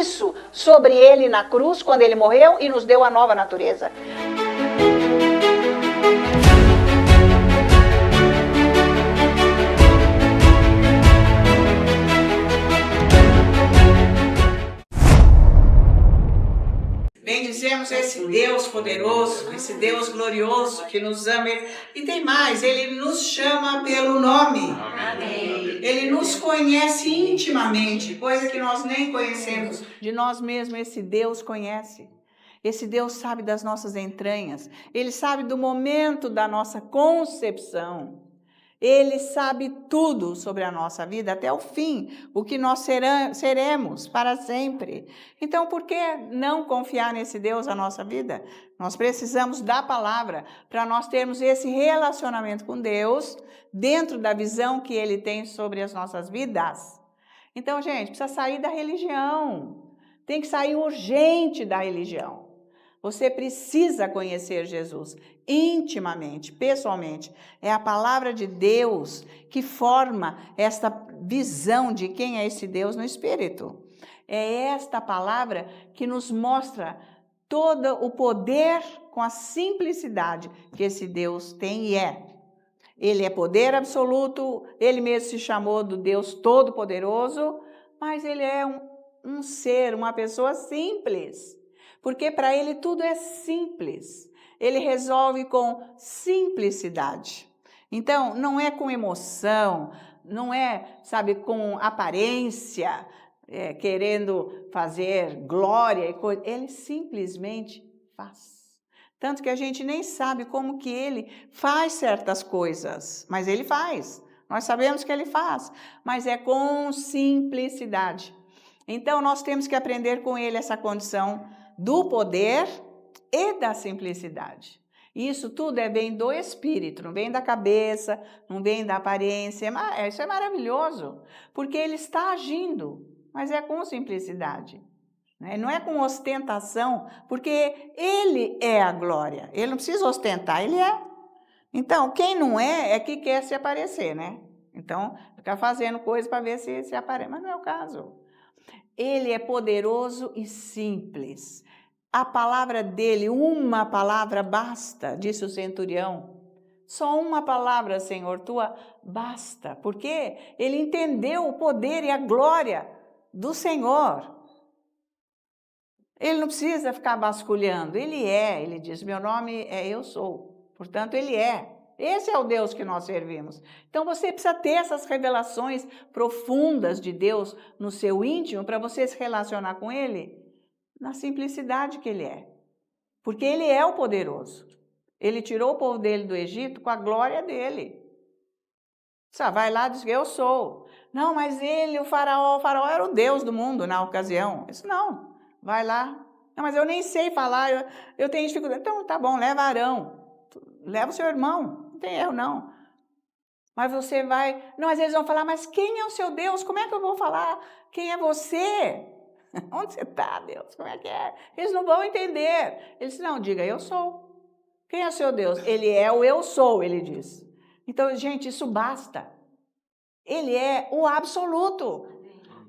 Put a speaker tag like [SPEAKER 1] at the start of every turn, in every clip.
[SPEAKER 1] isso sobre ele na cruz, quando ele morreu e nos deu a nova natureza. Bendizemos esse Deus poderoso, esse Deus glorioso que nos ama. E tem mais, Ele nos chama pelo nome. Amém. Ele nos conhece intimamente, coisa que nós nem conhecemos. De nós mesmos, esse Deus conhece. Esse Deus sabe das nossas entranhas. Ele sabe do momento da nossa concepção. Ele sabe tudo sobre a nossa vida até o fim, o que nós seremos para sempre. Então, por que não confiar nesse Deus na nossa vida? Nós precisamos da palavra para nós termos esse relacionamento com Deus dentro da visão que Ele tem sobre as nossas vidas. Então, gente, precisa sair da religião. Tem que sair urgente da religião. Você precisa conhecer Jesus intimamente, pessoalmente. É a palavra de Deus que forma esta visão de quem é esse Deus no Espírito. É esta palavra que nos mostra todo o poder com a simplicidade que esse Deus tem e é. Ele é poder absoluto, ele mesmo se chamou do Deus Todo-Poderoso, mas ele é um ser, uma pessoa simples. Porque para ele tudo é simples. Ele resolve com simplicidade. Então, não é com emoção, não é, sabe, com aparência, querendo fazer glória e coisa. Ele simplesmente faz. Tanto que a gente nem sabe como que ele faz certas coisas, mas ele faz. Nós sabemos que ele faz, mas é com simplicidade. Então, nós temos que aprender com ele essa condição do poder e da simplicidade. Isso tudo vem do Espírito, não vem da cabeça, não vem da aparência. Isso é maravilhoso, porque ele está agindo, mas é com simplicidade. Não é com ostentação, porque ele é a glória. Ele não precisa ostentar, ele é. Então, quem não é que quer se aparecer, né? Então, fica fazendo coisa para ver se aparece, mas não é o caso. Ele é poderoso e simples. A palavra dele, uma palavra basta, disse o centurião. Só uma palavra, Senhor, tua basta. Porque ele entendeu o poder e a glória do Senhor. Ele não precisa ficar vasculhando. Ele diz, meu nome é Eu Sou. Portanto, ele é. Esse é o Deus que nós servimos. Então, você precisa ter essas revelações profundas de Deus no seu íntimo para você se relacionar com Ele na simplicidade que Ele é. Porque Ele é o poderoso. Ele tirou o povo dele do Egito com a glória dele. Só vai lá e diz que eu sou. Não, mas o faraó era o Deus do mundo na ocasião. Isso não, vai lá. Não, mas eu nem sei falar, eu tenho dificuldade. Então, tá bom, leva Arão. Leva o seu irmão, não tem erro não. Mas você vai... Não, mas eles vão falar, mas quem é o seu Deus? Como é que eu vou falar? Quem é você? Onde você está, Deus? Como é que é? Eles não vão entender. Ele disse, não, diga, eu sou. Quem é o seu Deus? Ele é o eu sou, ele diz. Então, gente, isso basta. Ele é o absoluto.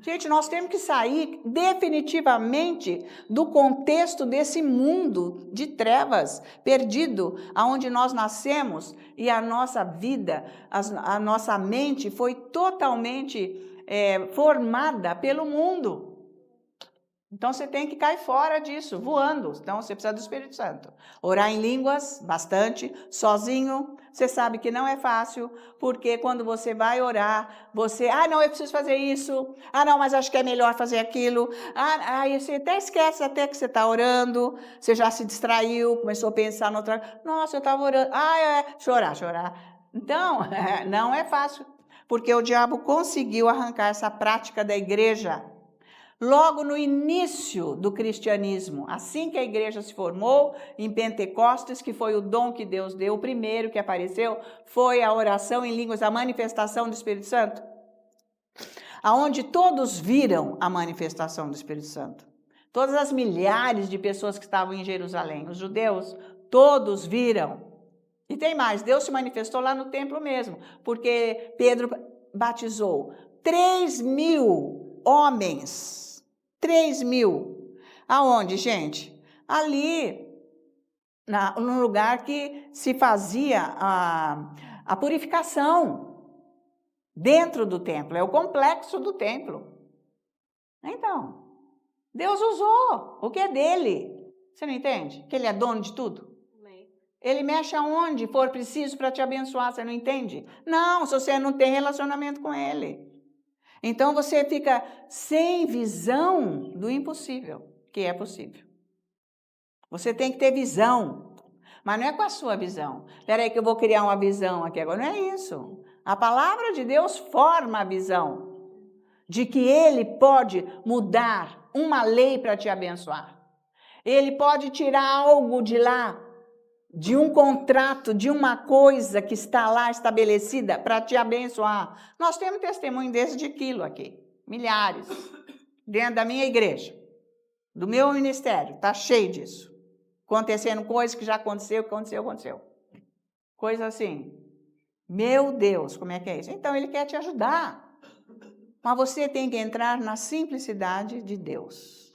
[SPEAKER 1] Gente, nós temos que sair definitivamente do contexto desse mundo de trevas, perdido, aonde nós nascemos e a nossa vida, a nossa mente foi totalmente formada pelo mundo. Então, você tem que cair fora disso, voando. Então, você precisa do Espírito Santo. Orar em línguas, bastante, sozinho. Você sabe que não é fácil, porque quando você vai orar, você... não, eu preciso fazer isso. Não, mas acho que é melhor fazer aquilo. Aí você até esquece até que você está orando. Você já se distraiu, começou a pensar no outro... Nossa, eu estava orando. Chorar. Então, não é fácil, porque o diabo conseguiu arrancar essa prática da igreja logo no início do cristianismo, assim que a igreja se formou, em Pentecostes, que foi o dom que Deus deu, o primeiro que apareceu, foi a oração em línguas, a manifestação do Espírito Santo, aonde todos viram a manifestação do Espírito Santo. Todas as milhares de pessoas que estavam em Jerusalém, os judeus, todos viram. E tem mais, Deus se manifestou lá no templo mesmo, porque Pedro batizou 3.000 homens. 3.000. Aonde, gente? Ali, no lugar que se fazia a purificação, dentro do templo, é o complexo do templo. Então, Deus usou o que é dele. Você não entende? Que ele é dono de tudo? Ele mexe aonde for preciso para te abençoar, você não entende? Não, se você não tem relacionamento com ele. Então você fica sem visão do impossível, que é possível. Você tem que ter visão, mas não é com a sua visão. Espera aí que eu vou criar uma visão aqui agora. Não é isso. A palavra de Deus forma a visão de que ele pode mudar uma lei para te abençoar. Ele pode tirar algo de lá, de um contrato, de uma coisa que está lá estabelecida para te abençoar. Nós temos testemunho desse de quilo aqui, milhares, dentro da minha igreja, do meu ministério, está cheio disso. Acontecendo coisas que já aconteceu. Coisa assim, meu Deus, como é que é isso? Então ele quer te ajudar, mas você tem que entrar na simplicidade de Deus.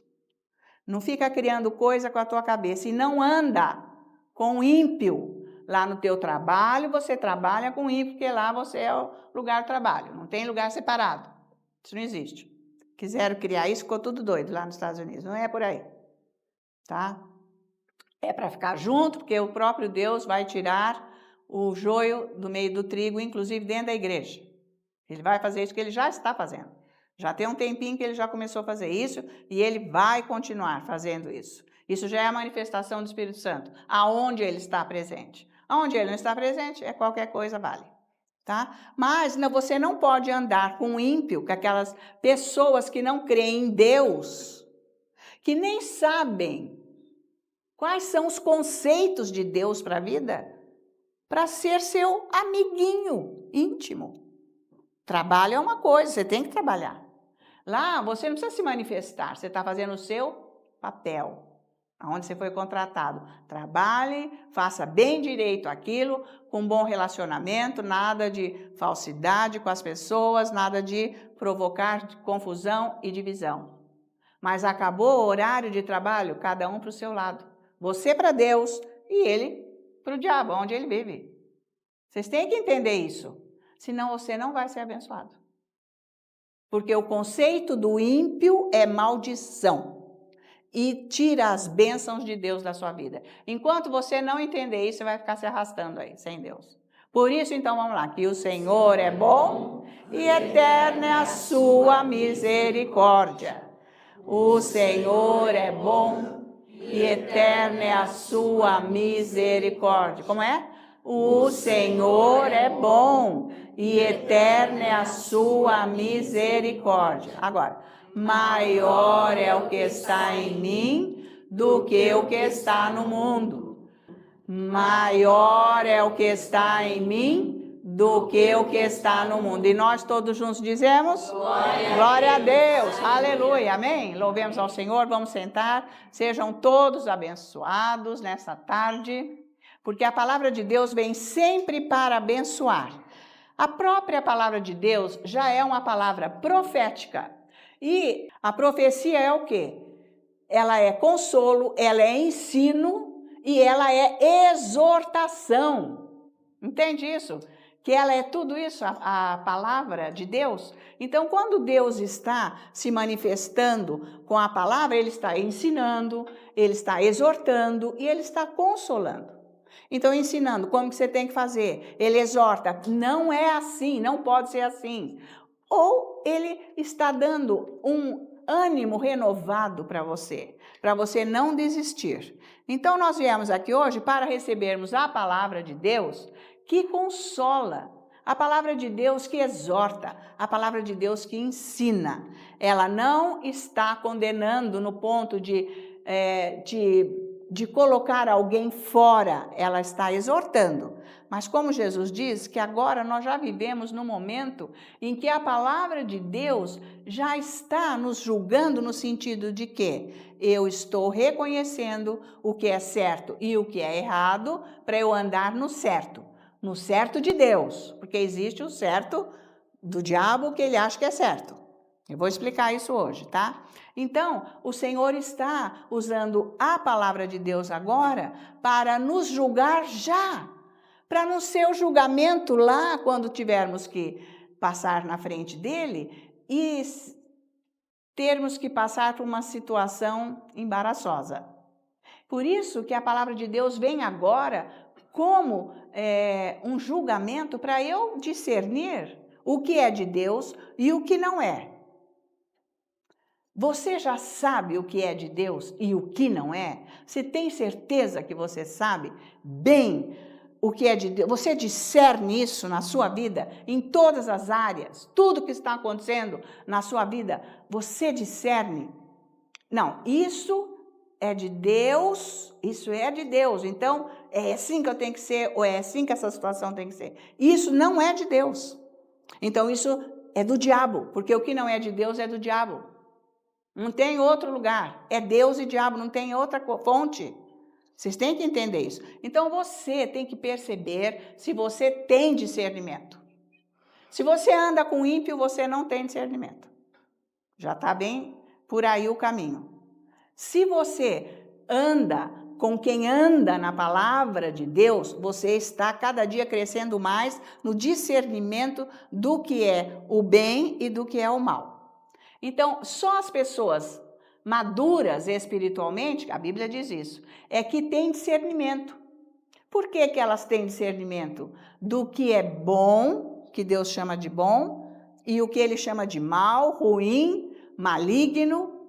[SPEAKER 1] Não fica criando coisa com a tua cabeça e não anda com ímpio. Lá no teu trabalho, você trabalha com ímpio, porque lá você é o lugar de trabalho. Não tem lugar separado. Isso não existe. Quiseram criar isso, ficou tudo doido lá nos Estados Unidos. Não é por aí. Tá? É para ficar junto, porque o próprio Deus vai tirar o joio do meio do trigo, inclusive dentro da igreja. Ele vai fazer isso que ele já está fazendo. Já tem um tempinho que ele já começou a fazer isso e ele vai continuar fazendo isso. Isso já é a manifestação do Espírito Santo, aonde ele está presente. Aonde ele não está presente, qualquer coisa vale. Tá? Mas você não pode andar com o ímpio, com aquelas pessoas que não creem em Deus, que nem sabem quais são os conceitos de Deus para a vida, para ser seu amiguinho íntimo. Trabalho é uma coisa, você tem que trabalhar. Lá você não precisa se manifestar, você está fazendo o seu papel, aonde você foi contratado. Trabalhe, faça bem direito aquilo, com bom relacionamento, nada de falsidade com as pessoas, nada de provocar confusão e divisão. Mas acabou o horário de trabalho, cada um para o seu lado. Você para Deus e ele para o diabo, onde ele vive. Vocês têm que entender isso, senão você não vai ser abençoado. Porque o conceito do ímpio é maldição e tira as bênçãos de Deus da sua vida. Enquanto você não entender isso, você vai ficar se arrastando aí, sem Deus. Por isso, então, vamos lá, que o Senhor é bom e eterna é a sua misericórdia. O Senhor é bom e eterna é a sua misericórdia. Como é? O Senhor é bom e eterna é a sua misericórdia. Agora, maior é o que está em mim do que o que está no mundo. Maior é o que está em mim do que o que está no mundo. E nós todos juntos dizemos: glória a Deus, aleluia, amém? Louvemos ao Senhor, vamos sentar. Sejam todos abençoados nessa tarde, porque a palavra de Deus vem sempre para abençoar. A própria palavra de Deus já é uma palavra profética. E a profecia é o quê? Ela é consolo, ela é ensino e ela é exortação. Entende isso? Que ela é tudo isso, a palavra de Deus. Então, quando Deus está se manifestando com a palavra, ele está ensinando, ele está exortando e ele está consolando. Então, ensinando como que você tem que fazer. Ele exorta, não é assim, não pode ser assim. Ou ele está dando um ânimo renovado para você não desistir. Então, nós viemos aqui hoje para recebermos a palavra de Deus que consola, a palavra de Deus que exorta, a palavra de Deus que ensina. Ela não está condenando no ponto de colocar alguém fora, ela está exortando. Mas como Jesus diz que agora nós já vivemos no momento em que a palavra de Deus já está nos julgando no sentido de que eu estou reconhecendo o que é certo e o que é errado para eu andar no certo de Deus, porque existe o certo do diabo que ele acha que é certo. Eu vou explicar isso hoje, tá? Então, o Senhor está usando a palavra de Deus agora para nos julgar já. Para não ser o julgamento lá quando tivermos que passar na frente dele e termos que passar por uma situação embaraçosa. Por isso que a palavra de Deus vem agora como um julgamento para eu discernir o que é de Deus e o que não é. Você já sabe o que é de Deus e o que não é? Você tem certeza que você sabe bem o que é de Deus? Você discerne isso na sua vida, em todas as áreas, tudo que está acontecendo na sua vida, você discerne? Não, isso é de Deus, isso é de Deus, então é assim que eu tenho que ser, ou é assim que essa situação tem que ser. Isso não é de Deus. Então isso é do diabo, porque o que não é de Deus é do diabo. Não tem outro lugar. É Deus e diabo, não tem outra fonte. Vocês têm que entender isso. Então você tem que perceber se você tem discernimento. Se você anda com ímpio, você não tem discernimento. Já está bem por aí o caminho. Se você anda com quem anda na palavra de Deus, você está cada dia crescendo mais no discernimento do que é o bem e do que é o mal. Então, só as pessoas maduras espiritualmente, a Bíblia diz isso, é que têm discernimento. Por que que elas têm discernimento? Do que é bom, que Deus chama de bom, e o que ele chama de mal, ruim, maligno,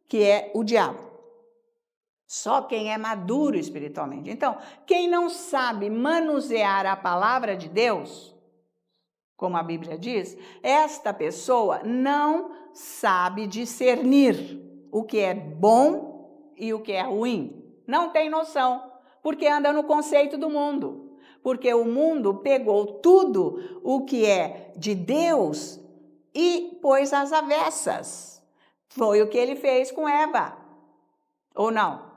[SPEAKER 1] que é o diabo. Só quem é maduro espiritualmente. Então, quem não sabe manusear a palavra de Deus, como a Bíblia diz, esta pessoa não sabe discernir o que é bom e o que é ruim. Não tem noção, porque anda no conceito do mundo. Porque o mundo pegou tudo o que é de Deus e pôs às avessas. Foi o que ele fez com Eva. Ou não?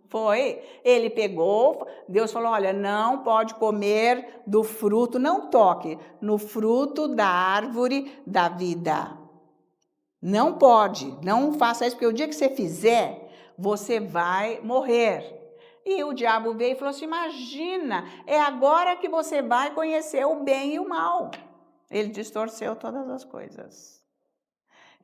[SPEAKER 1] Foi. Ele pegou, Deus falou, olha, não pode comer do fruto, não toque no fruto da árvore da vida. Não pode, não faça isso, porque o dia que você fizer, você vai morrer. E o diabo veio e falou assim, imagina, é agora que você vai conhecer o bem e o mal. Ele distorceu todas as coisas.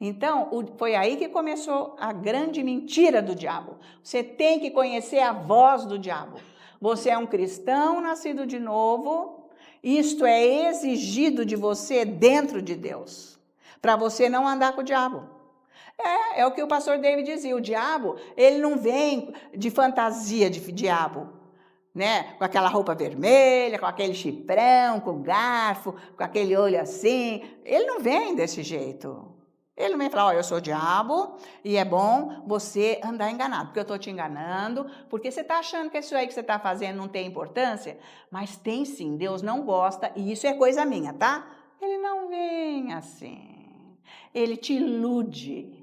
[SPEAKER 1] Então, foi aí que começou a grande mentira do diabo. Você tem que conhecer a voz do diabo. Você é um cristão nascido de novo, isto é exigido de você dentro de Deus, para você não andar com o diabo. É o que o pastor David dizia, o diabo, ele não vem de fantasia de diabo, né? Com aquela roupa vermelha, com aquele chifrão, com o garfo, com aquele olho assim, ele não vem desse jeito. Ele não vem falar, ó, eu sou o diabo e é bom você andar enganado, porque eu estou te enganando, porque você está achando que isso aí que você está fazendo não tem importância, mas tem sim, Deus não gosta e isso é coisa minha, tá? Ele não vem assim, ele te ilude.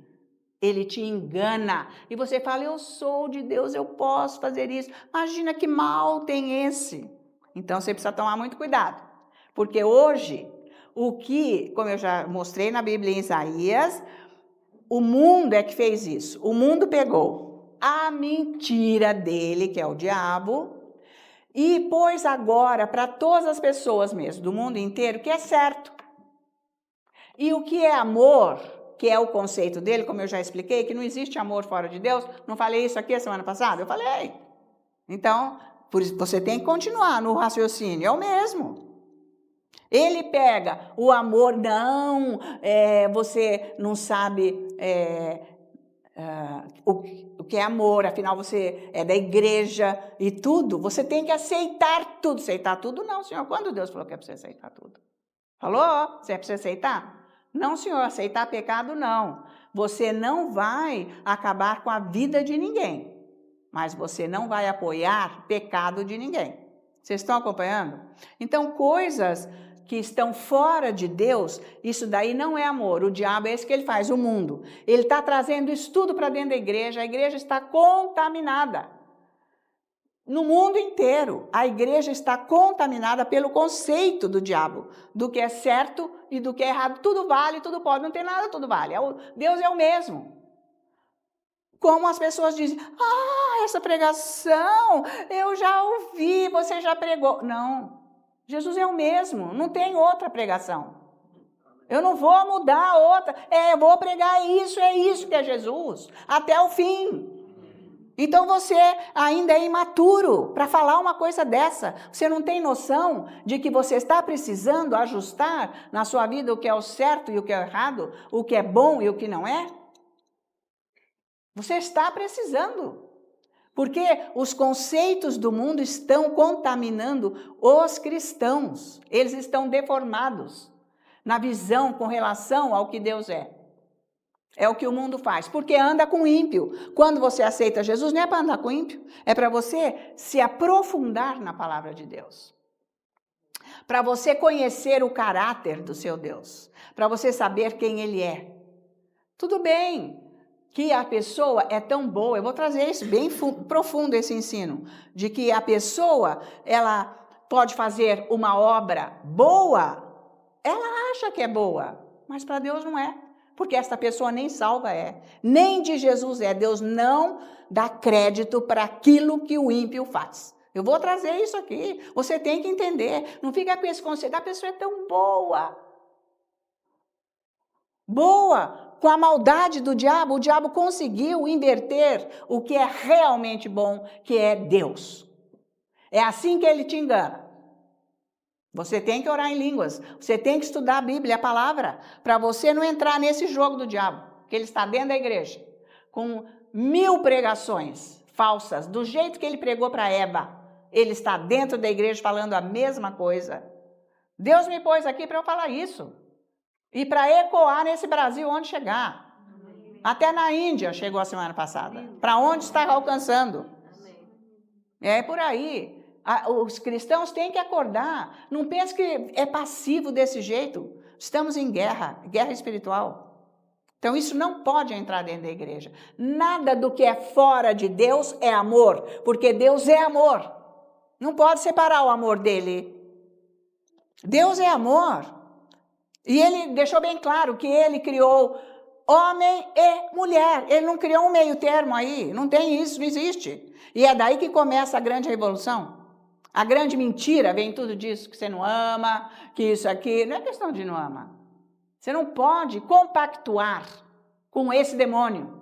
[SPEAKER 1] Ele te engana e você fala, eu sou de Deus, eu posso fazer isso. Imagina que mal tem esse. Então, você precisa tomar muito cuidado. Porque hoje, como eu já mostrei na Bíblia em Isaías, o mundo é que fez isso. O mundo pegou a mentira dele, que é o diabo, e pôs agora para todas as pessoas mesmo, do mundo inteiro, que é certo. E o que é amor, que é o conceito dele, como eu já expliquei, que não existe amor fora de Deus. Não falei isso aqui a semana passada? Eu falei. Então, por isso você tem que continuar no raciocínio, é o mesmo. Ele pega o amor, não, você não sabe o que é amor, afinal você é da igreja e tudo, você tem que aceitar tudo. Aceitar tudo não, Senhor. Quando Deus falou que é para você aceitar tudo? Falou? Você é para você aceitar? Não, Senhor, aceitar pecado não. Você não vai acabar com a vida de ninguém, mas você não vai apoiar pecado de ninguém. Vocês estão acompanhando? Então, coisas que estão fora de Deus, isso daí não é amor. O diabo é esse que ele faz, o mundo. Ele está trazendo isso tudo para dentro da igreja, a igreja está contaminada.
[SPEAKER 2] No mundo inteiro, a igreja está contaminada pelo conceito do diabo, do que é certo e do que é errado. Tudo vale, tudo pode, não tem nada, tudo vale. Deus é o mesmo. Como as pessoas dizem, essa pregação, eu já ouvi, você já pregou. Não, Jesus é o mesmo, não tem outra pregação. Eu não vou mudar outra, eu vou pregar isso, é isso que é Jesus, até o fim. Então você ainda é imaturo para falar uma coisa dessa. Você não tem noção de que você está precisando ajustar na sua vida o que é o certo e o que é o errado, o que é bom e o que não é? Você está precisando. Porque os conceitos do mundo estão contaminando os cristãos. Eles estão deformados na visão com relação ao que Deus é. É o que o mundo faz, porque anda com ímpio. Quando você aceita Jesus, não é para andar com ímpio, é para você se aprofundar na palavra de Deus. Para você conhecer o caráter do seu Deus, para você saber quem Ele é. Tudo bem que a pessoa é tão boa, eu vou trazer isso bem profundo, esse ensino, de que a pessoa, ela pode fazer uma obra boa, ela acha que é boa, mas para Deus não é. Porque esta pessoa nem salva é, nem de Jesus é. Deus não dá crédito para aquilo que o ímpio faz. Eu vou trazer isso aqui, você tem que entender. Não fica com esse conceito, a pessoa é tão boa. Boa, com a maldade do diabo, o diabo conseguiu inverter o que é realmente bom, que é Deus. É assim que ele te engana. Você tem que orar em línguas, você tem que estudar a Bíblia, a palavra, para você não entrar nesse jogo do diabo, que ele está dentro da igreja, com 1000 pregações falsas, do jeito que ele pregou para Eva, ele está dentro da igreja falando a mesma coisa. Deus me pôs aqui para eu falar isso, e para ecoar nesse Brasil onde chegar. Até na Índia chegou a semana passada, para onde está alcançando. É por aí. Os cristãos têm que acordar. Não pense que é passivo desse jeito. Estamos em guerra espiritual. Então isso não pode entrar dentro da igreja. Nada do que é fora de Deus é amor, porque Deus é amor. Não pode separar o amor dele. Deus é amor. E ele deixou bem claro que ele criou homem e mulher. Ele não criou um meio termo aí. Não tem isso, não existe. E é daí que começa a grande revolução. A grande mentira vem tudo disso, que você não ama, que isso aqui. Não é questão de não amar. Você não pode compactuar com esse demônio.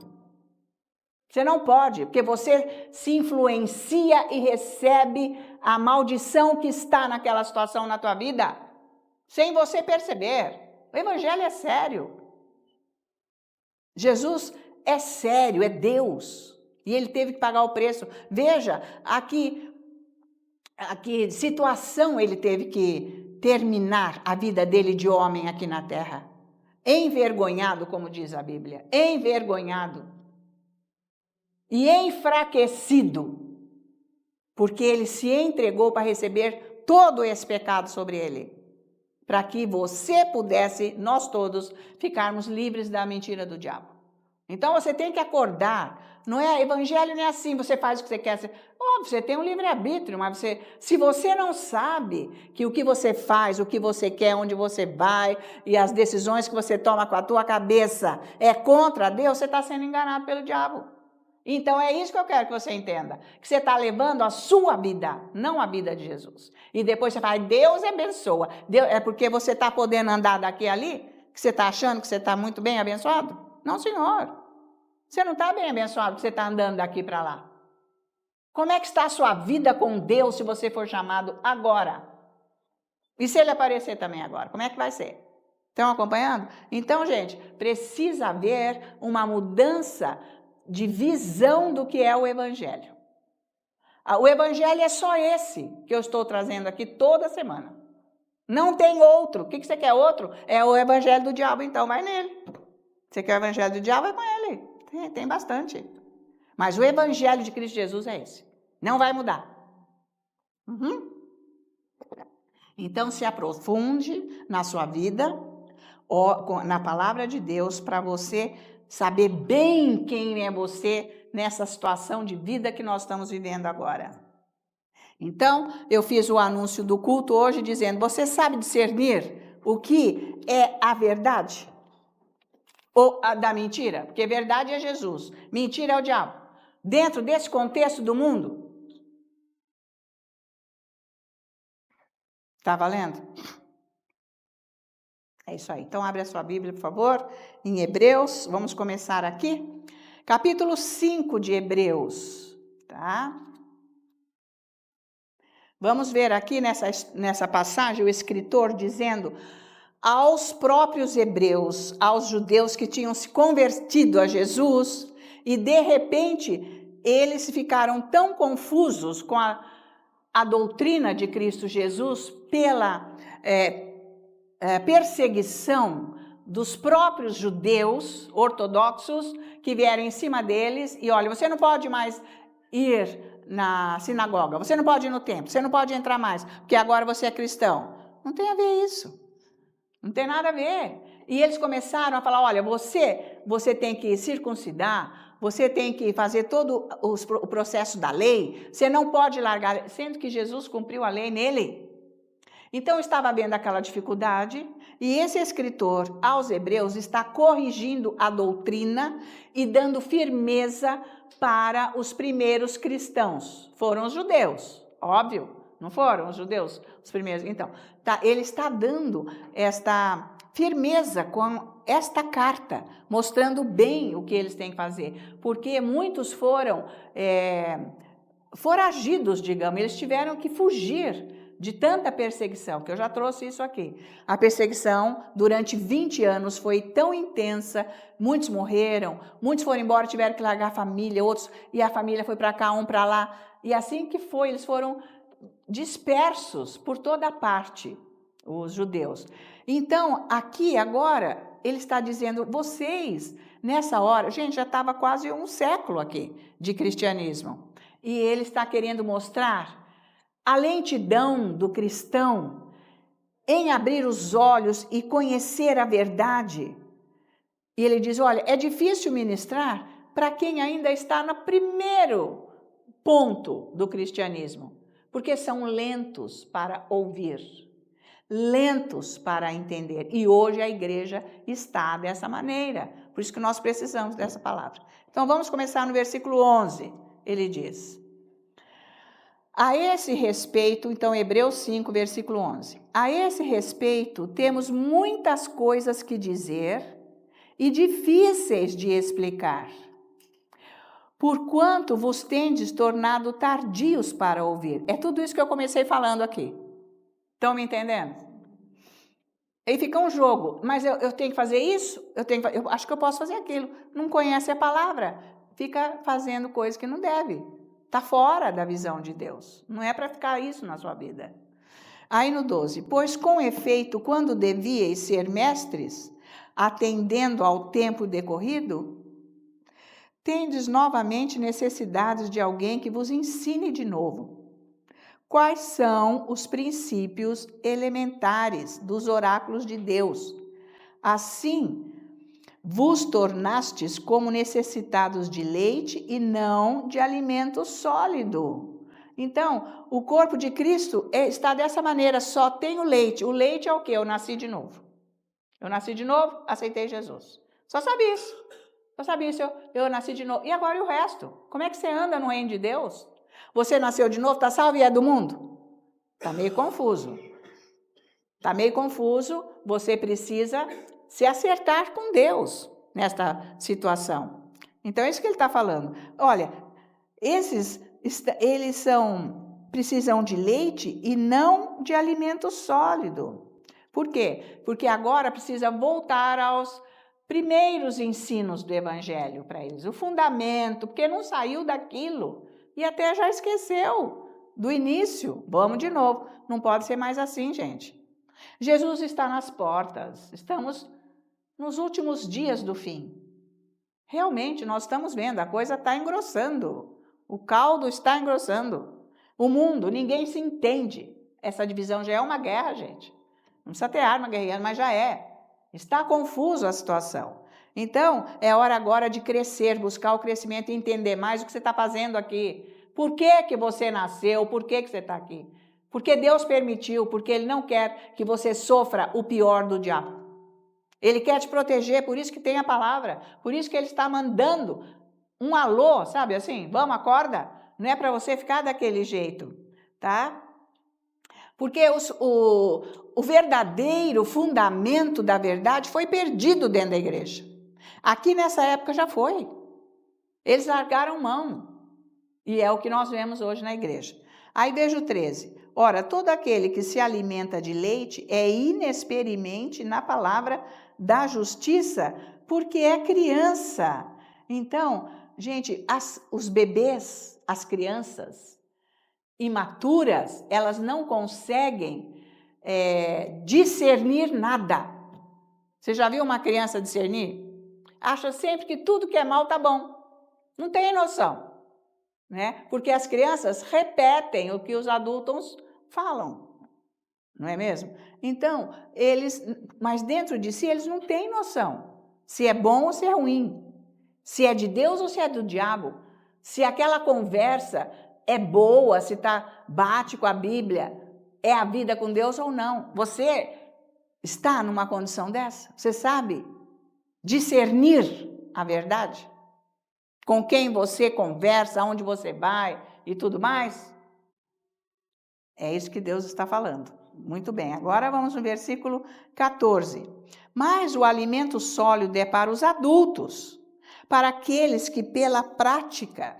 [SPEAKER 2] Você não pode, porque você se influencia e recebe a maldição que está naquela situação na tua vida, sem você perceber. O evangelho é sério. Jesus é sério, é Deus. E ele teve que pagar o preço. Veja, aqui situação ele teve que terminar a vida dele de homem aqui na terra. Envergonhado, como diz a Bíblia. Envergonhado. E enfraquecido. Porque ele se entregou para receber todo esse pecado sobre ele. Para que você pudesse, nós todos, ficarmos livres da mentira do diabo. Então você tem que acordar. Não é evangelho, não é assim, você faz o que você quer. Óbvio, você tem um livre-arbítrio, mas se você não sabe que o que você faz, o que você quer, onde você vai e as decisões que você toma com a tua cabeça é contra Deus, você está sendo enganado pelo diabo. Então é isso que eu quero que você entenda, que você está levando a sua vida, não a vida de Jesus. E depois você fala, Deus abençoa. Deus, é porque você está podendo andar daqui e ali, que você está achando que você está muito bem abençoado? Não, senhor. Você não está bem abençoado que você está andando daqui para lá. Como é que está a sua vida com Deus se você for chamado agora? E se ele aparecer também agora? Como é que vai ser? Estão acompanhando? Então, gente, precisa haver uma mudança de visão do que é o evangelho. O evangelho é só esse que eu estou trazendo aqui toda semana. Não tem outro. O que você quer outro? É o evangelho do diabo, então vai nele. Você quer o evangelho do diabo? Vai com ele. Tem bastante. Mas o evangelho de Cristo Jesus é esse. Não vai mudar. Então se aprofunde na sua vida, na palavra de Deus, para você saber bem quem é você nessa situação de vida que nós estamos vivendo agora. Então, eu fiz o anúncio do culto hoje dizendo, você sabe discernir o que é a verdade? Ou a da mentira? Porque verdade é Jesus, mentira é o diabo. Dentro desse contexto do mundo, tá valendo? É isso aí. Então, abre a sua Bíblia, por favor, em Hebreus. Vamos começar aqui. Capítulo 5 de Hebreus, tá? Vamos ver aqui nessa passagem o escritor dizendo aos próprios hebreus, aos judeus que tinham se convertido a Jesus, e de repente eles ficaram tão confusos com a doutrina de Cristo Jesus pela perseguição dos próprios judeus ortodoxos que vieram em cima deles e olha, você não pode mais ir na sinagoga, você não pode ir no templo, você não pode entrar mais, porque agora você é cristão. Não tem a ver isso. Não tem nada a ver. E eles começaram a falar, olha, você tem que circuncidar, você tem que fazer todo o processo da lei, você não pode largar, sendo que Jesus cumpriu a lei nele. Então, estava havendo aquela dificuldade, e esse escritor aos hebreus está corrigindo a doutrina e dando firmeza para os primeiros cristãos. Foram os judeus, óbvio, não foram os judeus os primeiros? Então, ele está dando esta firmeza com esta carta, mostrando bem o que eles têm que fazer, porque muitos foram foragidos, digamos, eles tiveram que fugir de tanta perseguição, que eu já trouxe isso aqui. A perseguição durante 20 anos foi tão intensa, muitos morreram, muitos foram embora, tiveram que largar a família, outros, e a família foi para cá, um para lá, e assim que foi, eles foram dispersos por toda parte, os judeus. Então, aqui agora, ele está dizendo, vocês, nessa hora, gente, já estava quase um século aqui de cristianismo, e ele está querendo mostrar a lentidão do cristão em abrir os olhos e conhecer a verdade. E ele diz, olha, é difícil ministrar para quem ainda está no primeiro ponto do cristianismo, porque são lentos para ouvir, lentos para entender. E hoje a igreja está dessa maneira, por isso que nós precisamos dessa palavra. Então vamos começar no versículo 11, ele diz... A esse respeito, então, Hebreus 5, versículo 11. A esse respeito, temos muitas coisas que dizer e difíceis de explicar, porquanto vos tendes tornado tardios para ouvir. É tudo isso que eu comecei falando aqui. Estão me entendendo? Aí fica um jogo, mas eu tenho que fazer isso? Eu acho que eu posso fazer aquilo. Não conhece a palavra, fica fazendo coisas que não deve. Está fora da visão de Deus. Não é para ficar isso na sua vida. Aí no 12. Pois com efeito, quando devíeis ser mestres, atendendo ao tempo decorrido, tendes novamente necessidades de alguém que vos ensine de novo. Quais são os princípios elementares dos oráculos de Deus? Assim, vos tornastes como necessitados de leite e não de alimento sólido. Então, o corpo de Cristo está dessa maneira, só tem o leite. O leite é o quê? Eu nasci de novo. Eu nasci de novo, aceitei Jesus. Só sabe isso. Só sabe isso, eu nasci de novo. E agora e o resto? Como é que você anda no reino de Deus? Você nasceu de novo, está salvo e é do mundo? Está meio confuso. Está meio confuso, você precisa se acertar com Deus nesta situação. Então, é isso que ele está falando. Olha, eles precisam de leite e não de alimento sólido. Por quê? Porque agora precisa voltar aos primeiros ensinos do Evangelho para eles, o fundamento, porque não saiu daquilo e até já esqueceu do início. Vamos de novo, não pode ser mais assim, gente. Jesus está nas portas, estamos nos últimos dias do fim. Realmente, nós estamos vendo, a coisa está engrossando, o caldo está engrossando. O mundo, ninguém se entende. Essa divisão já é uma guerra, gente. Não precisa ter arma guerreando, mas já é. Está confuso a situação. Então, é hora agora de crescer, buscar o crescimento e entender mais o que você está fazendo aqui. Por que você nasceu? Por que você está aqui? Porque Deus permitiu, porque Ele não quer que você sofra o pior do diabo. Ele quer te proteger, por isso que tem a palavra, por isso que Ele está mandando um alô, sabe assim? Vamos, acorda. Não é para você ficar daquele jeito, tá? Porque o verdadeiro fundamento da verdade foi perdido dentro da igreja. Aqui nessa época já foi. Eles largaram mão. E é o que nós vemos hoje na igreja. Aí veja o 13. Ora, todo aquele que se alimenta de leite é inexperiente na palavra da justiça, porque é criança. Então, gente, os bebês, as crianças imaturas, elas não conseguem discernir nada. Você já viu uma criança discernir? Acha sempre que tudo que é mal tá bom. Não tem noção, né? Porque as crianças repetem o que os adultos falam, não é mesmo? Então, mas dentro de si, eles não têm noção se é bom ou se é ruim, se é de Deus ou se é do diabo, se aquela conversa é boa, se bate com a Bíblia, é a vida com Deus ou não. Você está numa condição dessa? Você sabe discernir a verdade? Com quem você conversa, aonde você vai e tudo mais? É isso que Deus está falando. Muito bem, agora vamos no versículo 14. Mas o alimento sólido é para os adultos, para aqueles que pela prática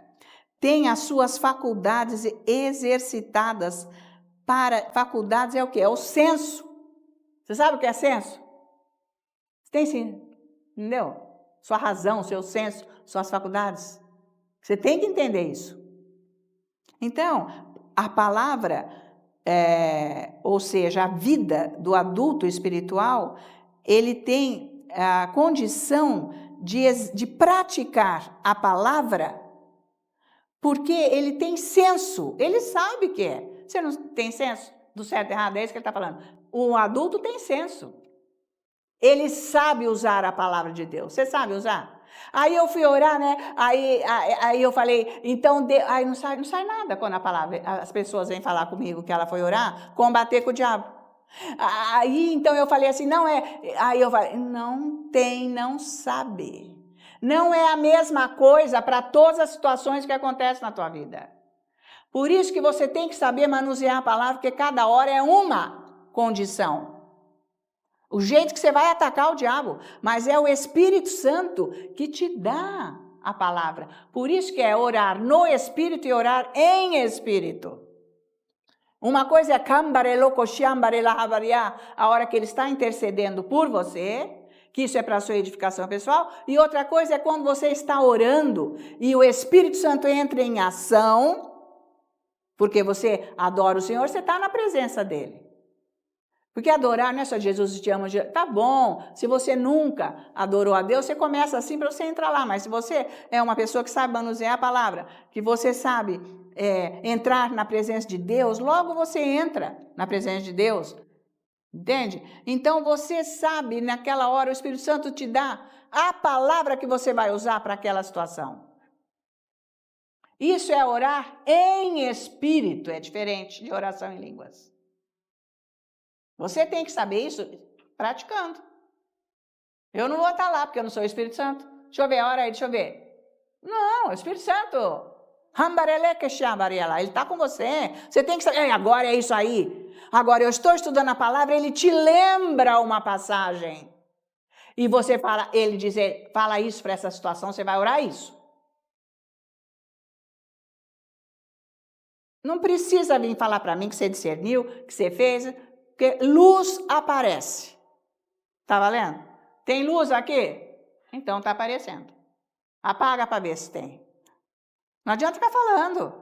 [SPEAKER 2] têm as suas faculdades exercitadas. Faculdades é o quê? É o senso. Você sabe o que é senso? Você tem sim, entendeu? Sua razão, seu senso, suas faculdades. Você tem que entender isso. Então, a palavra, ou seja, a vida do adulto espiritual, ele tem a condição de praticar a palavra, porque ele tem senso, ele sabe o que é. Você não tem senso do certo e errado? É isso que ele está falando. O adulto tem senso. Ele sabe usar a palavra de Deus. Você sabe usar? Aí eu fui orar, né? Aí eu falei, então, aí não sai nada quando a palavra, as pessoas vêm falar comigo que ela foi orar, combater com o diabo. Aí então eu falei assim, não é. Aí eu falei, não sabe. Não é a mesma coisa para todas as situações que acontecem na tua vida. Por isso que você tem que saber manusear a palavra, porque cada hora é uma condição. O jeito que você vai atacar o diabo, mas é o Espírito Santo que te dá a palavra. Por isso que é orar no Espírito e orar em Espírito. Uma coisa é a hora que ele está intercedendo por você, que isso é para a sua edificação pessoal, e outra coisa é quando você está orando e o Espírito Santo entra em ação, porque você adora o Senhor, você está na presença dele. Porque adorar não é só Jesus te ama, tá bom, se você nunca adorou a Deus, você começa assim para você entrar lá, mas se você é uma pessoa que sabe manusear a palavra, que você sabe entrar na presença de Deus, logo você entra na presença de Deus, entende? Então você sabe, naquela hora o Espírito Santo te dá a palavra que você vai usar para aquela situação. Isso é orar em espírito, é diferente de oração em línguas. Você tem que saber isso praticando. Eu não vou estar lá, porque eu não sou o Espírito Santo. Deixa eu ver, ora aí, deixa eu ver. Não, é o Espírito Santo. Ele está com você. Você tem que saber, agora é isso aí. Agora eu estou estudando a palavra, ele te lembra uma passagem. E você fala, ele diz, fala isso para essa situação, você vai orar isso. Não precisa vir falar para mim que você discerniu, que você fez, porque luz aparece. Tá valendo? Tem luz aqui? Então tá aparecendo. Apaga para ver se tem. Não adianta ficar falando.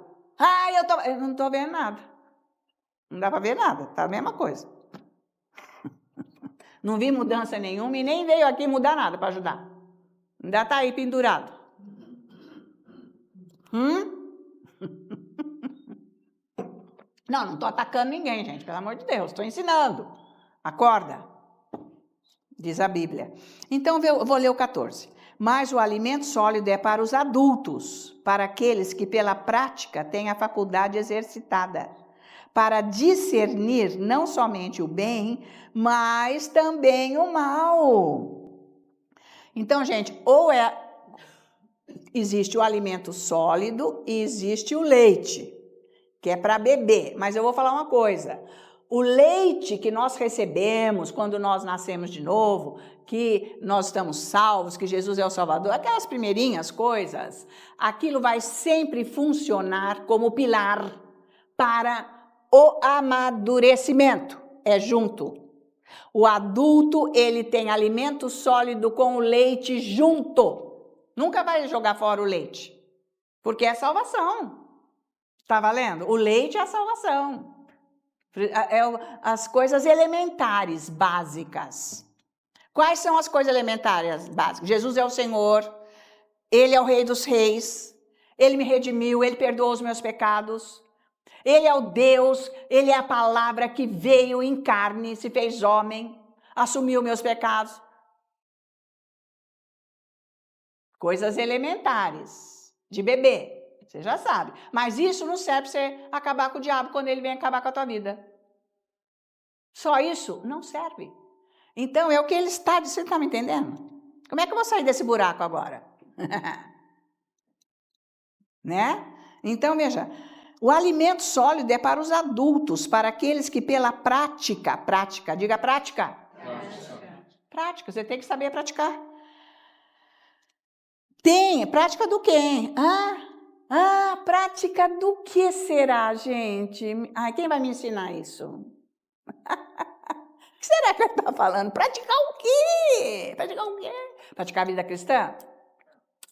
[SPEAKER 2] Eu não estou vendo nada. Não dá para ver nada, tá a mesma coisa. Não vi mudança nenhuma e nem veio aqui mudar nada para ajudar. Ainda está aí pendurado. Não estou atacando ninguém, gente, pelo amor de Deus, estou ensinando. Acorda, diz a Bíblia. Então, eu vou ler o 14. Mas o alimento sólido é para os adultos, para aqueles que pela prática têm a faculdade exercitada, para discernir não somente o bem, mas também o mal. Então, gente, existe o alimento sólido e existe o leite, que é para beber. Mas eu vou falar uma coisa: o leite que nós recebemos quando nós nascemos de novo, que nós estamos salvos, que Jesus é o Salvador, aquelas primeirinhas coisas, aquilo vai sempre funcionar como pilar para o amadurecimento. É junto. O adulto, ele tem alimento sólido com o leite junto. Nunca vai jogar fora o leite, porque é salvação. Está valendo? O leite é a salvação. É as coisas elementares, básicas. Quais são as coisas elementares, básicas? Jesus é o Senhor, Ele é o Rei dos Reis, Ele me redimiu, Ele perdoou os meus pecados. Ele é o Deus, Ele é a palavra que veio em carne, se fez homem, assumiu meus pecados. Coisas elementares, de bebê. Você já sabe. Mas isso não serve para você acabar com o diabo quando ele vem acabar com a tua vida. Só isso não serve. Então, é o que ele está dizendo. Você está me entendendo? Como é que eu vou sair desse buraco agora? Né? Então, veja, o alimento sólido é para os adultos, para aqueles que pela prática, diga prática. Prática, você tem que saber praticar. Prática do quê? Prática do que será, gente? Quem vai me ensinar isso? O que será que ele está falando? Praticar o quê? Praticar o quê? Praticar a vida cristã?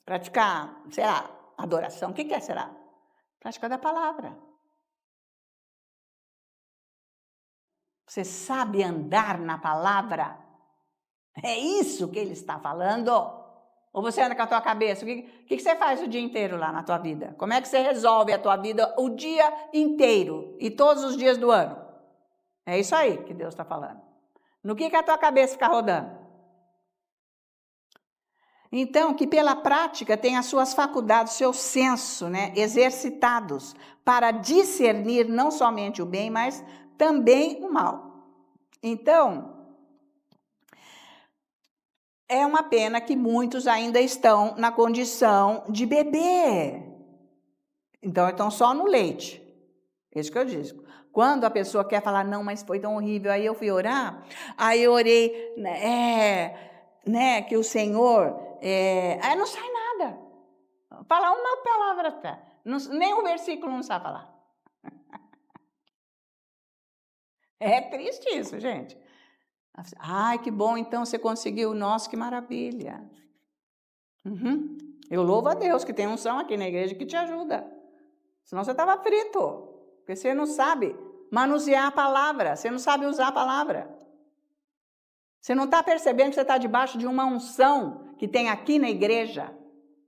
[SPEAKER 2] Praticar, sei lá, adoração? O que será? Prática da palavra. Você sabe andar na palavra? É isso que ele está falando? Ou você anda com a tua cabeça? O que você faz o dia inteiro lá na tua vida? Como é que você resolve a tua vida o dia inteiro e todos os dias do ano? É isso aí que Deus está falando. No que a tua cabeça fica rodando? Então, que pela prática tem as suas faculdades, seu senso, né, exercitados para discernir não somente o bem, mas também o mal. Então, é uma pena que muitos ainda estão na condição de beber. Então, estão só no leite. É isso que eu disse. Quando a pessoa quer falar, não, mas foi tão horrível, aí eu fui orar, aí eu orei, que o Senhor, aí não sai nada. Fala uma palavra até. Nem um versículo não sabe falar. É triste isso, gente. Ai, que bom, então você conseguiu. Nossa, que maravilha. Eu louvo a Deus que tem unção aqui na igreja que te ajuda. Senão você estava frito, porque você não sabe manusear a palavra, você não sabe usar a palavra. Você não está percebendo que você está debaixo de uma unção que tem aqui na igreja,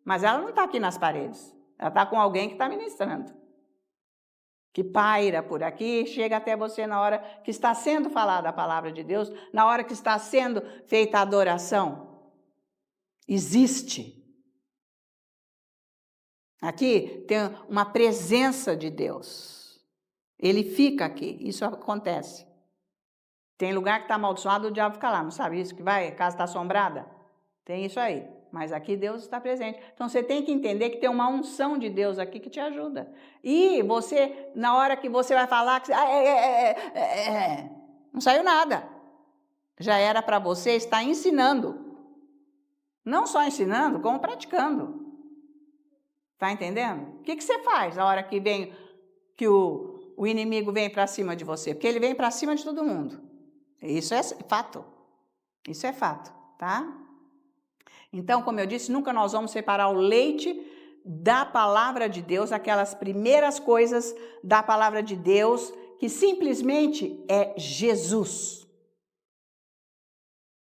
[SPEAKER 2] mas ela não está aqui nas paredes, ela está com alguém que está ministrando, que paira por aqui, chega até você na hora que está sendo falada a palavra de Deus, na hora que está sendo feita a adoração. Existe. Aqui tem uma presença de Deus. Ele fica aqui, isso acontece. Tem lugar que está amaldiçoado, o diabo fica lá, não sabe isso? Que vai, a casa está assombrada? Tem isso aí, mas aqui Deus está presente. Então você tem que entender que tem uma unção de Deus aqui que te ajuda. E você, na hora que você vai falar, não saiu nada. Já era para você estar ensinando. Não só ensinando, como praticando. Está entendendo? O que você faz na hora que vem, que o inimigo vem para cima de você? Porque ele vem para cima de todo mundo. Isso é fato. Isso é fato, tá? Então, como eu disse, nunca nós vamos separar o leite da palavra de Deus, aquelas primeiras coisas da palavra de Deus, que simplesmente é Jesus.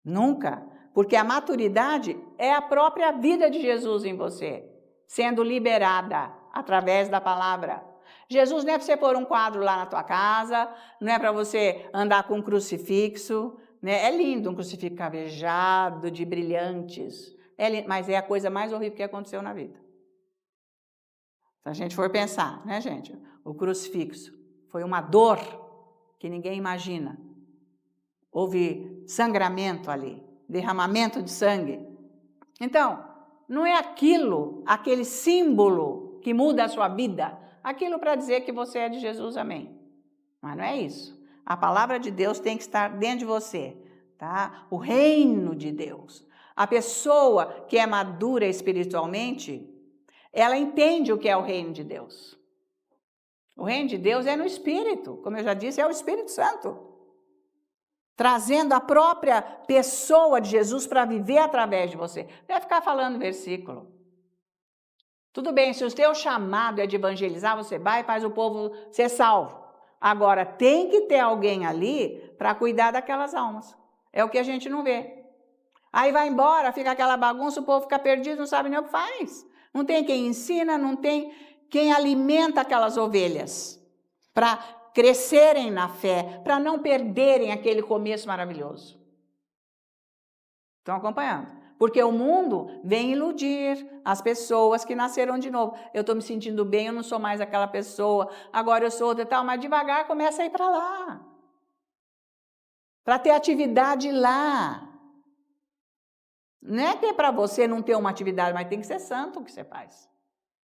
[SPEAKER 2] Nunca. Porque a maturidade é a própria vida de Jesus em você, sendo liberada através da palavra. Jesus não é para você pôr um quadro lá na tua casa, não é para você andar com um crucifixo, né? É lindo um crucifixo cavejado, de brilhantes, Mas é a coisa mais horrível que aconteceu na vida. Se a gente for pensar, né, gente? O crucifixo foi uma dor que ninguém imagina. Houve sangramento ali, derramamento de sangue. Então, não é aquele símbolo que muda a sua vida, aquilo para dizer que você é de Jesus, amém. Mas não é isso. A palavra de Deus tem que estar dentro de você, tá? O reino de Deus. A pessoa que é madura espiritualmente, ela entende o que é o reino de Deus. O reino de Deus é no Espírito, como eu já disse, é o Espírito Santo. Trazendo a própria pessoa de Jesus para viver através de você. Não vai ficar falando versículo. Tudo bem, se o teu chamado é de evangelizar, você vai e faz o povo ser salvo. Agora, tem que ter alguém ali para cuidar daquelas almas. É o que a gente não vê. Aí vai embora, fica aquela bagunça, o povo fica perdido, não sabe nem o que faz. Não tem quem ensina, não tem quem alimenta aquelas ovelhas para crescerem na fé, para não perderem aquele começo maravilhoso. Estão acompanhando? Porque o mundo vem iludir as pessoas que nasceram de novo. Eu estou me sentindo bem, eu não sou mais aquela pessoa, agora eu sou outra e tal, mas devagar começa a ir para lá. Para ter atividade lá. Não é que é para você não ter uma atividade, mas tem que ser santo o que você faz.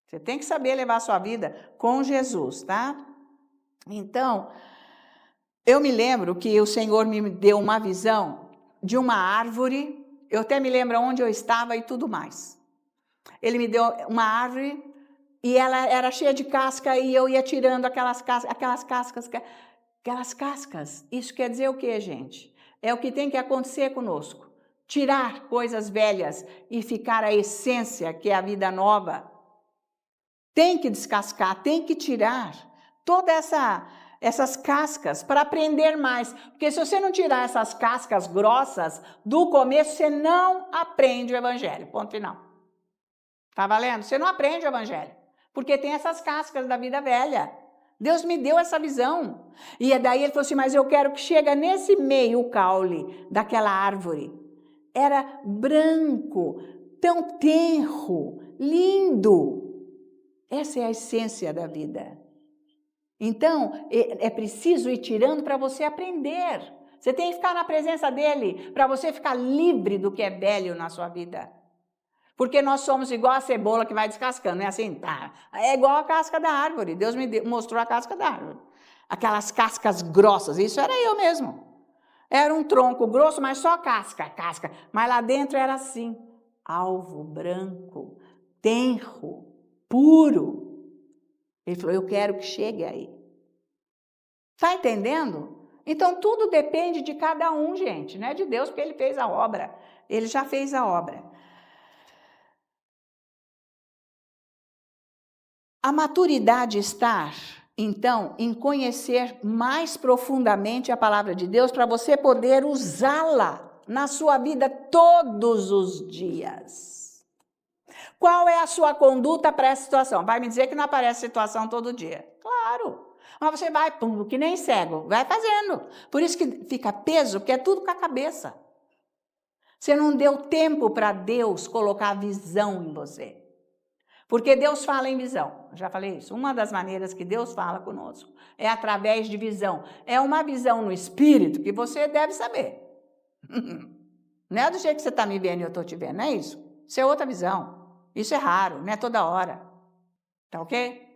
[SPEAKER 2] Você tem que saber levar a sua vida com Jesus, tá? Então, eu me lembro que o Senhor me deu uma visão de uma árvore, eu até me lembro onde eu estava e tudo mais. Ele me deu uma árvore e ela era cheia de casca e eu ia tirando aquelas cascas. Isso quer dizer o quê, gente? É o que tem que acontecer conosco. Tirar coisas velhas e ficar a essência, que é a vida nova. Tem que descascar, tem que tirar todas essas cascas para aprender mais. Porque se você não tirar essas cascas grossas do começo, você não aprende o evangelho. Ponto final. Tá valendo? Você não aprende o evangelho. Porque tem essas cascas da vida velha. Deus me deu essa visão. E daí ele falou assim, mas eu quero que chegue nesse meio o caule daquela árvore. Era branco, tão tenro, lindo. Essa é a essência da vida. Então, é preciso ir tirando para você aprender. Você tem que ficar na presença dele para você ficar livre do que é velho na sua vida. Porque nós somos igual a cebola que vai descascando, não é assim? Tá. É igual a casca da árvore. Deus me mostrou a casca da árvore. Aquelas cascas grossas, isso era eu mesmo. Era um tronco grosso, mas só casca. Mas lá dentro era assim, alvo, branco, tenro, puro. Ele falou, eu quero que chegue aí. Está entendendo? Então, tudo depende de cada um, gente. Não é de Deus, porque ele fez a obra. Ele já fez a obra. A maturidade está, então, em conhecer mais profundamente a palavra de Deus para você poder usá-la na sua vida todos os dias. Qual é a sua conduta para essa situação? Vai me dizer que não aparece situação todo dia. Claro. Mas você vai, pum, que nem cego, vai fazendo. Por isso que fica peso, porque é tudo com a cabeça. Você não deu tempo para Deus colocar visão em você. Porque Deus fala em visão. Já falei isso. Uma das maneiras que Deus fala conosco é através de visão. É uma visão no espírito que você deve saber. Não é do jeito que você está me vendo e eu estou te vendo, não é isso? Isso é outra visão. Isso é raro, não é toda hora. Tá ok?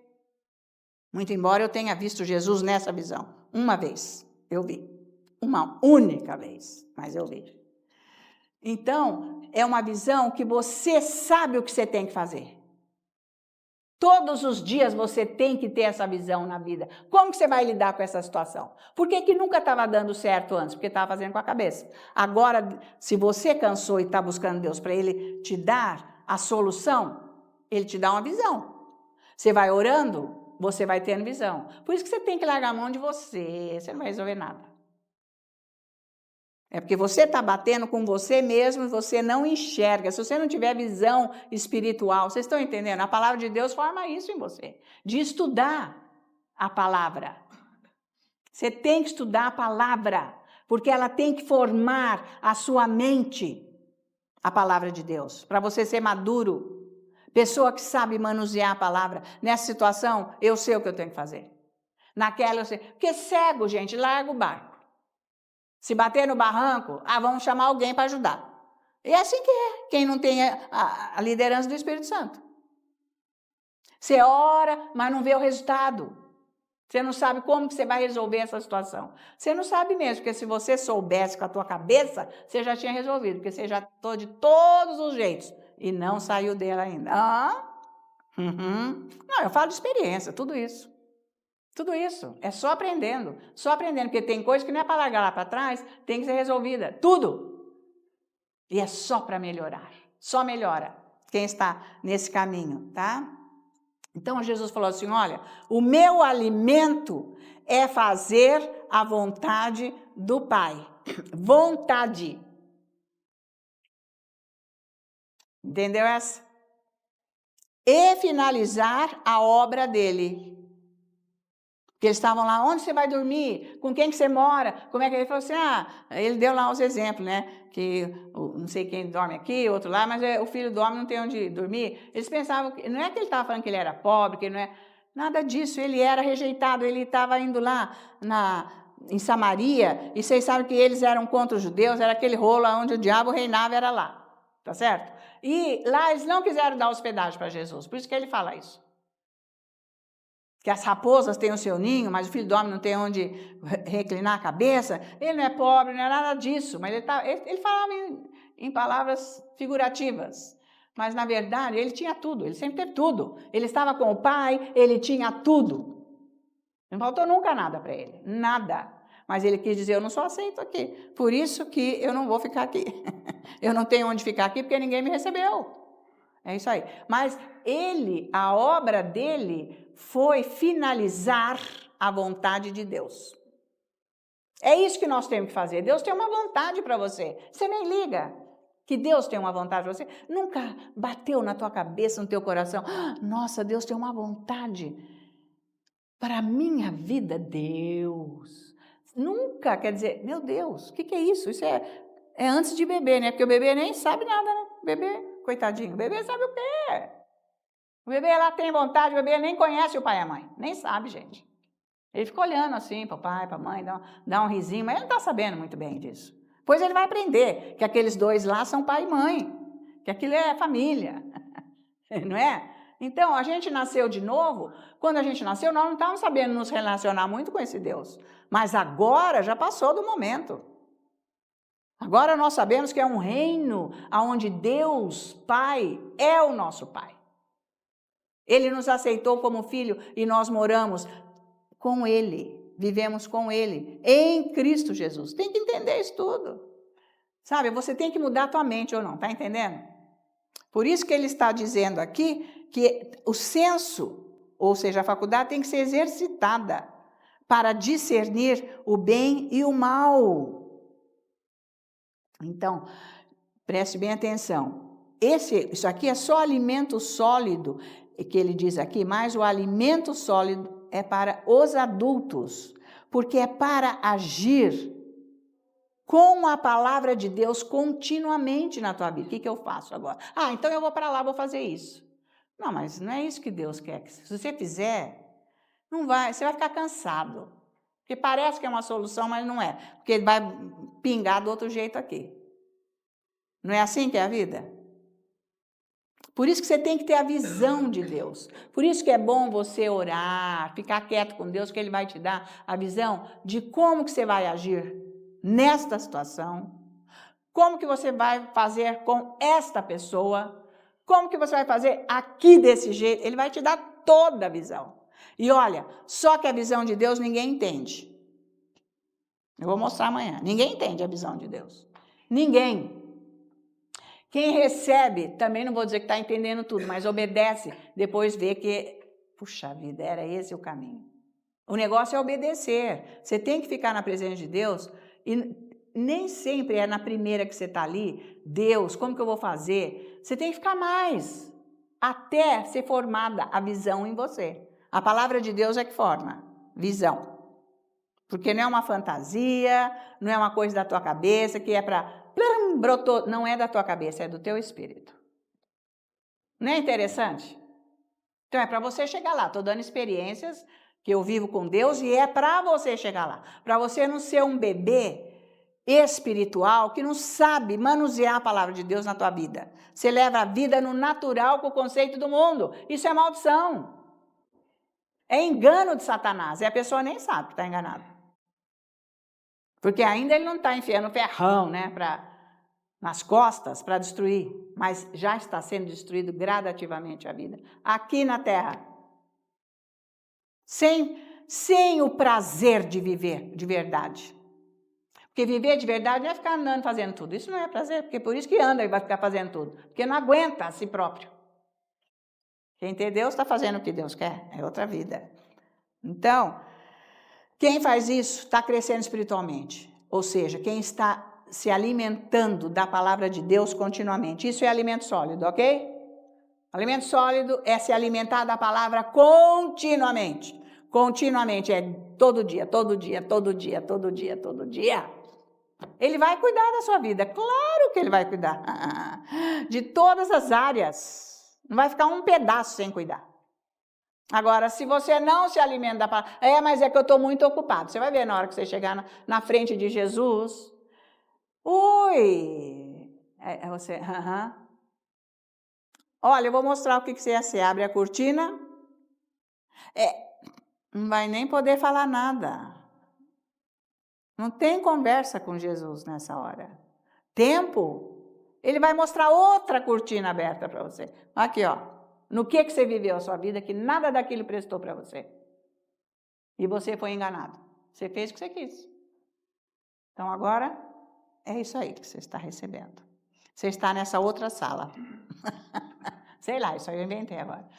[SPEAKER 2] Muito embora eu tenha visto Jesus nessa visão. Uma vez eu vi. Uma única vez, mas eu vi. Então, é uma visão que você sabe o que você tem que fazer. Todos os dias você tem que ter essa visão na vida. Como que você vai lidar com essa situação? Por que nunca estava dando certo antes? Porque estava fazendo com a cabeça. Agora, se você cansou e está buscando Deus para Ele te dar a solução, Ele te dá uma visão. Você vai orando, você vai tendo visão. Por isso que você tem que largar a mão de você não vai resolver nada. É porque você está batendo com você mesmo e você não enxerga. Se você não tiver visão espiritual, vocês estão entendendo? A palavra de Deus forma isso em você. De estudar a palavra. Você tem que estudar a palavra, porque ela tem que formar a sua mente. a palavra de Deus, para você ser maduro, pessoa que sabe manusear a palavra. Nessa situação, eu sei o que eu tenho que fazer. Naquela eu sei. Porque cego, gente, larga o barco. Se bater no barranco, vamos chamar alguém para ajudar. E é assim que é, quem não tem a liderança do Espírito Santo. Você ora, mas não vê o resultado. Você não sabe como que você vai resolver essa situação. Você não sabe mesmo, porque se você soubesse com a tua cabeça, você já tinha resolvido, porque você já tô de todos os jeitos e não saiu dela ainda. Não, eu falo de experiência, tudo isso. Tudo isso, é só aprendendo, porque tem coisa que não é para largar lá para trás, tem que ser resolvida, tudo. E é só para melhorar, só melhora quem está nesse caminho, tá? Então Jesus falou assim, olha, o meu alimento é fazer a vontade do Pai. Vontade. Entendeu essa? E finalizar a obra dele. Porque eles estavam lá, onde você vai dormir? Com quem que você mora? Como é que ele falou assim? Ele deu lá os exemplos, né? Que não sei quem dorme aqui, outro lá, mas o filho dorme, não tem onde dormir. Eles pensavam, não é que ele estava falando que ele era pobre, que não é nada disso, ele era rejeitado, ele estava indo lá em Samaria, e vocês sabem que eles eram contra os judeus, era aquele rolo onde o diabo reinava, era lá, tá certo? E lá eles não quiseram dar hospedagem para Jesus, por isso que ele fala isso. Que as raposas têm o seu ninho, mas o filho do homem não tem onde reclinar a cabeça. Ele não é pobre, não é nada disso, mas ele falava em palavras figurativas. Mas, na verdade, ele tinha tudo, ele sempre teve tudo. Ele estava com o pai, ele tinha tudo. Não faltou nunca nada para ele, nada. Mas ele quis dizer, eu não sou aceito aqui, por isso que eu não vou ficar aqui. Eu não tenho onde ficar aqui porque ninguém me recebeu. É isso aí. Mas a obra dele foi finalizar a vontade de Deus. É isso que nós temos que fazer. Deus tem uma vontade para você. Você nem liga que Deus tem uma vontade para você. Nunca bateu na tua cabeça, no teu coração. Nossa, Deus tem uma vontade para a minha vida. Deus. Nunca, quer dizer, meu Deus, o que é isso? Isso é antes de beber, né? Porque o bebê nem sabe nada, né? Bebê, coitadinho, o bebê sabe o que é. O bebê lá tem vontade, o bebê nem conhece o pai e a mãe, nem sabe, gente. Ele fica olhando assim para o pai, para a mãe, dá um risinho, mas ele não está sabendo muito bem disso. Pois ele vai aprender que aqueles dois lá são pai e mãe, que aquilo é família, não é? Então, a gente nasceu de novo, quando a gente nasceu, nós não estávamos sabendo nos relacionar muito com esse Deus, mas agora já passou do momento. Agora nós sabemos que é um reino onde Deus, Pai, é o nosso Pai. Ele nos aceitou como filho e nós moramos com Ele, vivemos com Ele, em Cristo Jesus. Tem que entender isso tudo. Sabe, você tem que mudar a tua mente ou não, tá entendendo? Por isso que ele está dizendo aqui que o senso, ou seja, a faculdade tem que ser exercitada para discernir o bem e o mal. Então, preste bem atenção. Isso aqui é só alimento sólido, que ele diz aqui, mas o alimento sólido é para os adultos, porque é para agir com a palavra de Deus continuamente na tua vida. O que eu faço agora? Então eu vou para lá, vou fazer isso. Não, mas não é isso que Deus quer. Se você fizer, você vai ficar cansado. Porque parece que é uma solução, mas não é. Porque ele vai pingar do outro jeito aqui. Não é assim que é a vida? Por isso que você tem que ter a visão de Deus. Por isso que é bom você orar, ficar quieto com Deus, que Ele vai te dar a visão de como que você vai agir nesta situação, como que você vai fazer com esta pessoa, como que você vai fazer aqui desse jeito. Ele vai te dar toda a visão. E olha, só que a visão de Deus ninguém entende. Eu vou mostrar amanhã. Ninguém entende a visão de Deus. Ninguém. Quem recebe, também não vou dizer que está entendendo tudo, mas obedece, depois vê que, puxa vida, era esse o caminho. O negócio é obedecer. Você tem que ficar na presença de Deus e nem sempre é na primeira que você está ali, Deus, como que eu vou fazer? Você tem que ficar mais, até ser formada a visão em você. A palavra de Deus é que forma visão. Porque não é uma fantasia, não é uma coisa da tua cabeça que é para não brotou, não é da tua cabeça, é do teu espírito. Não é interessante? Então é para você chegar lá. Estou dando experiências que eu vivo com Deus e é para você chegar lá. Para você não ser um bebê espiritual que não sabe manusear a palavra de Deus na tua vida. Você leva a vida no natural com o conceito do mundo. Isso é maldição. É engano de Satanás. E a pessoa nem sabe que está enganada. Porque ainda ele não está enfiando ferrão, né, nas costas para destruir. Mas já está sendo destruído gradativamente a vida. Aqui na terra. Sem o prazer de viver de verdade. Porque viver de verdade não é ficar andando fazendo tudo. Isso não é prazer, porque por isso que anda e vai ficar fazendo tudo. Porque não aguenta a si próprio. Quem tem Deus está fazendo o que Deus quer. É outra vida. Então, quem faz isso está crescendo espiritualmente. Ou seja, quem está se alimentando da palavra de Deus continuamente. Isso é alimento sólido, ok? Alimento sólido é se alimentar da palavra continuamente. Continuamente, é todo dia, todo dia, todo dia, todo dia, todo dia. Ele vai cuidar da sua vida, claro que ele vai cuidar. De todas as áreas. Não vai ficar um pedaço sem cuidar. Agora, se você não se alimenta da palavra, mas é que eu estou muito ocupado. Você vai ver na hora que você chegar na frente de Jesus. Oi! Você, Olha, eu vou mostrar o que você ia ser. Abre a cortina. Não vai nem poder falar nada. Não tem conversa com Jesus nessa hora. Tempo, ele vai mostrar outra cortina aberta para você. Aqui, ó. No que você viveu a sua vida, que nada daquilo prestou para você. E você foi enganado. Você fez o que você quis. Então, agora, é isso aí que você está recebendo. Você está nessa outra sala. Sei lá, isso aí eu inventei agora.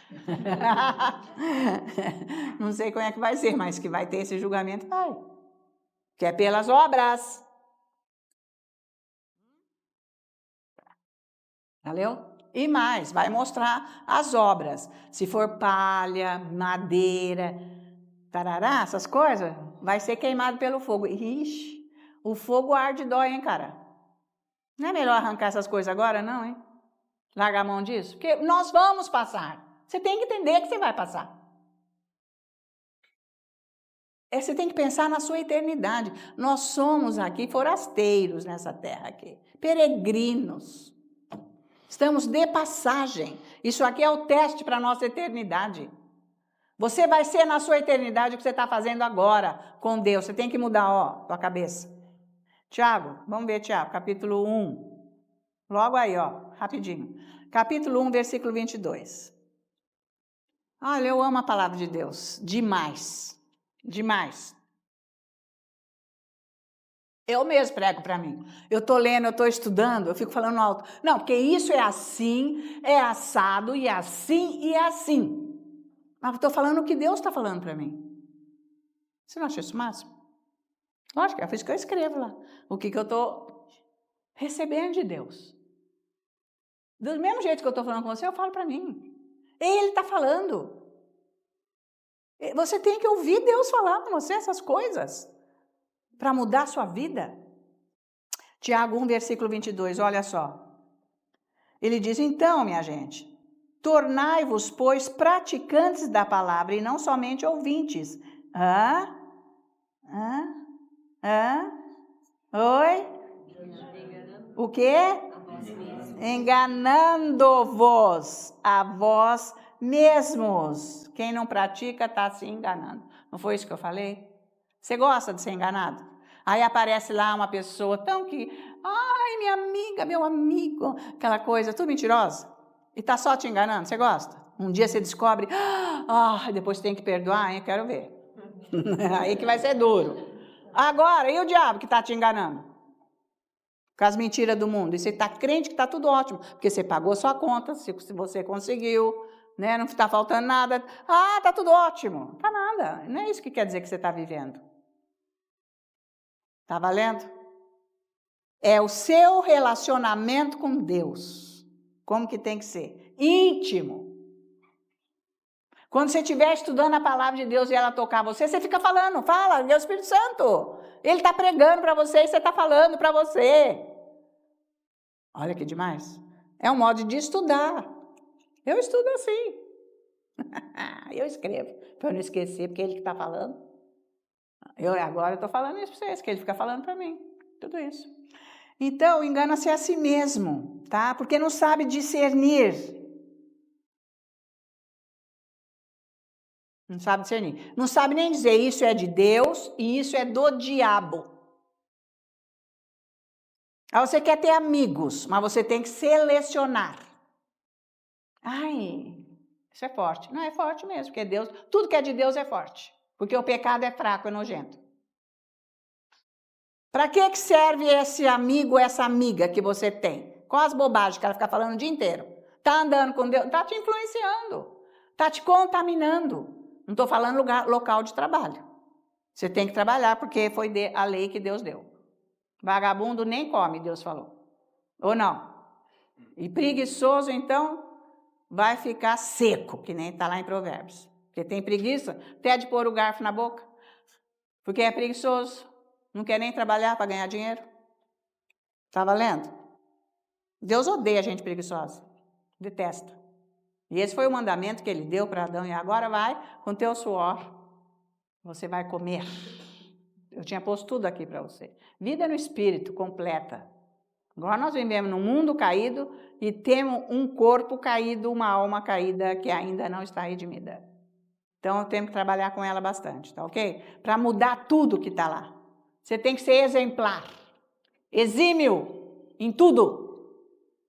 [SPEAKER 2] Não sei como é que vai ser, mas que vai ter esse julgamento, vai. Que é pelas obras. Valeu? E mais, vai mostrar as obras. Se for palha, madeira, tarará, essas coisas, vai ser queimado pelo fogo. Ixi, o fogo arde e dói, hein, cara? Não é melhor arrancar essas coisas agora, não, hein? Largar a mão disso? Porque nós vamos passar. Você tem que entender que você vai passar. Você tem que pensar na sua eternidade. Nós somos aqui forasteiros nessa terra aqui. Peregrinos. Estamos de passagem. Isso aqui é o teste para a nossa eternidade. Você vai ser na sua eternidade o que você está fazendo agora com Deus. Você tem que mudar, ó, tua cabeça. Tiago, vamos ver, Tiago, capítulo 1. Logo aí, ó, rapidinho. Capítulo 1, versículo 22. Olha, eu amo a palavra de Deus. Demais. Demais. Eu mesmo prego para mim. Eu estou lendo, eu estou estudando, eu fico falando alto. Não, porque isso é assim, é assado, e assim, e assim. Mas eu estou falando o que Deus está falando para mim. Você não acha isso máximo? Lógico, é por isso que eu escrevo lá. O que eu estou recebendo de Deus. Do mesmo jeito que eu estou falando com você, eu falo para mim. Ele está falando. Você tem que ouvir Deus falar com você essas coisas. Para mudar a sua vida. Tiago 1, versículo 22, olha só. Ele diz, então, minha gente, tornai-vos, pois, praticantes da palavra e não somente ouvintes. Oi? O quê? Enganando-vos a vós mesmos. Quem não pratica está se enganando. Não foi isso que eu falei? Você gosta de ser enganado? Aí aparece lá uma pessoa tão que... Ai, minha amiga, meu amigo. Aquela coisa, tudo mentirosa. E está só te enganando. Você gosta? Um dia você descobre... depois você tem que perdoar, hein? Quero ver. Aí que vai ser duro. Agora, e o diabo que está te enganando? Com as mentiras do mundo. E você está crente que está tudo ótimo. Porque você pagou sua conta, se você conseguiu... Né? Não está faltando nada. Está tudo ótimo. Está nada. Não é isso que quer dizer que você está vivendo. Está valendo? É o seu relacionamento com Deus. Como que tem que ser? Íntimo. Quando você estiver estudando a palavra de Deus e ela tocar você, você fica falando, fala, é o Espírito Santo. Ele está pregando para você e você está falando para você. Olha que demais. É um modo de estudar. Eu estudo assim. Eu escrevo, para eu não esquecer, porque ele que está falando. Agora eu estou falando isso para vocês, que ele fica falando para mim. Tudo isso. Então, engana-se a si mesmo, tá? Porque não sabe discernir. Não sabe discernir. Não sabe nem dizer isso é de Deus e isso é do diabo. Aí você quer ter amigos, mas você tem que selecionar. Ai, isso é forte. Não é forte mesmo, porque Deus, tudo que é de Deus é forte. Porque o pecado é fraco, é nojento. Para que serve esse amigo, essa amiga que você tem? Qual as bobagens que ela fica falando o dia inteiro? Tá andando com Deus, tá te influenciando, tá te contaminando. Não estou falando local de trabalho. Você tem que trabalhar porque foi a lei que Deus deu. Vagabundo nem come, Deus falou. Ou não? E preguiçoso, então, vai ficar seco, que nem está lá em Provérbios. Porque tem preguiça até de pôr o garfo na boca. Porque é preguiçoso. Não quer nem trabalhar para ganhar dinheiro. Está valendo? Deus odeia a gente preguiçosa. Detesta. E esse foi o mandamento que ele deu para Adão. E agora vai, com teu suor, você vai comer. Eu tinha posto tudo aqui para você. Vida no espírito, completa. Agora nós vivemos num mundo caído e temos um corpo caído, uma alma caída que ainda não está redimida. Então, temos que trabalhar com ela bastante, tá ok? Para mudar tudo que está lá. Você tem que ser exemplar, exímio em tudo.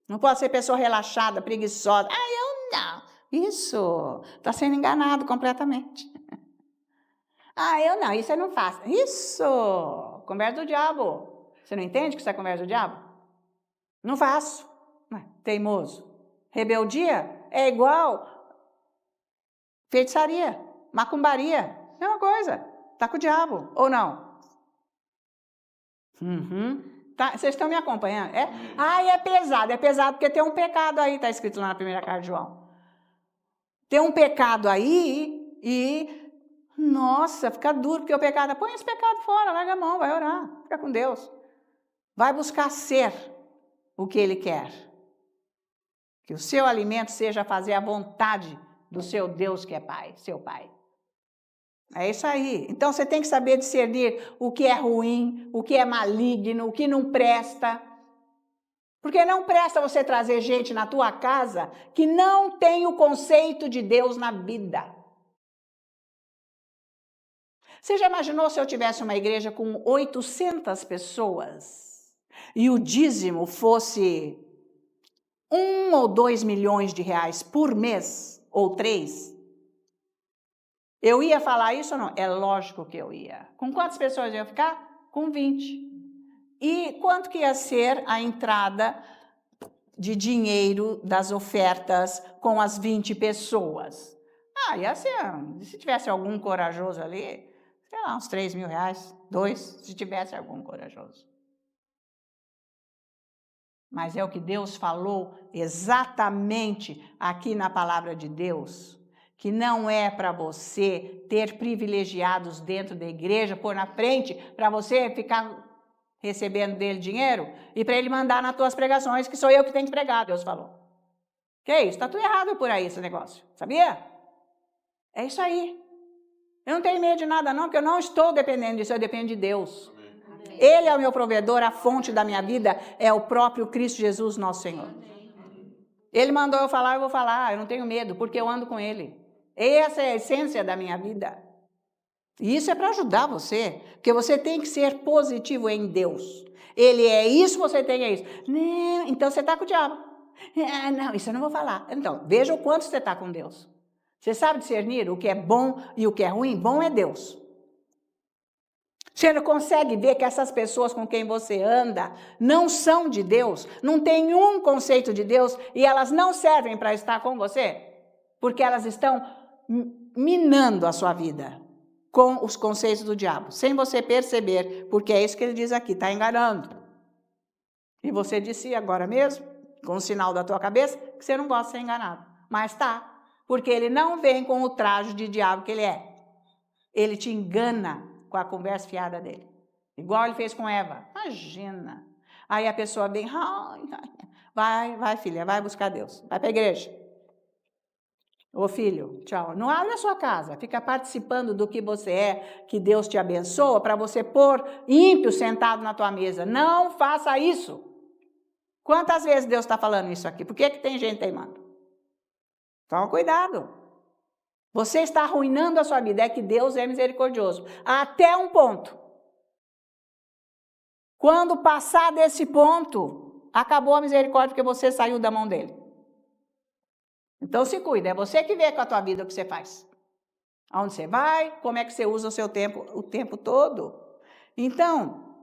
[SPEAKER 2] Não pode ser pessoa relaxada, preguiçosa. Eu não. Isso, está sendo enganado completamente. Eu não, isso eu não faço. Isso, conversa do diabo. Você não entende que isso é conversa do diabo? Não faço. Teimoso. Rebeldia é igual feitiçaria, macumbaria. Mesma coisa. Está com o diabo, ou não? Tá, vocês estão me acompanhando? É pesado. É pesado porque tem um pecado aí, está escrito lá na primeira carta de João. Tem um pecado aí e... Nossa, fica duro, porque o pecado... Põe esse pecado fora, larga a mão, vai orar. Fica com Deus. Vai buscar ser o que Ele quer. Que o seu alimento seja fazer a vontade do seu Deus que é Pai, seu Pai. É isso aí. Então, você tem que saber discernir o que é ruim, o que é maligno, o que não presta. Porque não presta você trazer gente na tua casa que não tem o conceito de Deus na vida. Você já imaginou se eu tivesse uma igreja com 800 pessoas e o dízimo fosse 1 ou 2 milhões de reais por mês, ou 3? Eu ia falar isso ou não? É lógico que eu ia. Com quantas pessoas eu ia ficar? Com 20. E quanto que ia ser a entrada de dinheiro das ofertas com as 20 pessoas? Ia ser, se tivesse algum corajoso ali, sei lá, uns 3 mil reais, 2, se tivesse algum corajoso. Mas é o que Deus falou exatamente aqui na palavra de Deus, que não é para você ter privilegiados dentro da igreja, pôr na frente, para você ficar recebendo dele dinheiro e para ele mandar nas tuas pregações, que sou eu que tenho que pregar, Deus falou. Que é isso? Está tudo errado por aí esse negócio, sabia? É isso aí. Eu não tenho medo de nada não, porque eu não estou dependendo disso, eu dependo de Deus. Ele é o meu provedor, a fonte da minha vida é o próprio Cristo Jesus, nosso Senhor. Ele mandou eu falar, eu vou falar, eu não tenho medo, porque eu ando com Ele. Essa é a essência da minha vida. E isso é para ajudar você, porque você tem que ser positivo em Deus. Ele é isso, você tem é isso. Não, então você está com o diabo. Não, isso eu não vou falar. Então, veja o quanto você está com Deus. Você sabe discernir o que é bom e o que é ruim? Bom é Deus. Você não consegue ver que essas pessoas com quem você anda não são de Deus, não têm um conceito de Deus e elas não servem para estar com você? Porque elas estão minando a sua vida com os conceitos do diabo, sem você perceber, porque é isso que ele diz aqui, está enganando. E você disse agora mesmo, com o sinal da tua cabeça, que você não gosta de ser enganado. Mas tá, porque ele não vem com o traje de diabo que ele é. Ele te engana com a conversa fiada dele. Igual ele fez com Eva. Imagina. Aí a pessoa vem, Vai, filha, vai buscar Deus. Vai para a igreja. Ô filho, tchau. Não abre a sua casa, fica participando do que você é, que Deus te abençoa, para você pôr ímpio sentado na tua mesa. Não faça isso. Quantas vezes Deus está falando isso aqui? Por que tem gente teimando? Toma cuidado. Você está arruinando a sua vida. É que Deus é misericordioso. Até um ponto. Quando passar desse ponto, acabou a misericórdia porque você saiu da mão dele. Então se cuida, é você que vê com a tua vida o que você faz. Aonde você vai, como é que você usa o seu tempo o tempo todo. Então,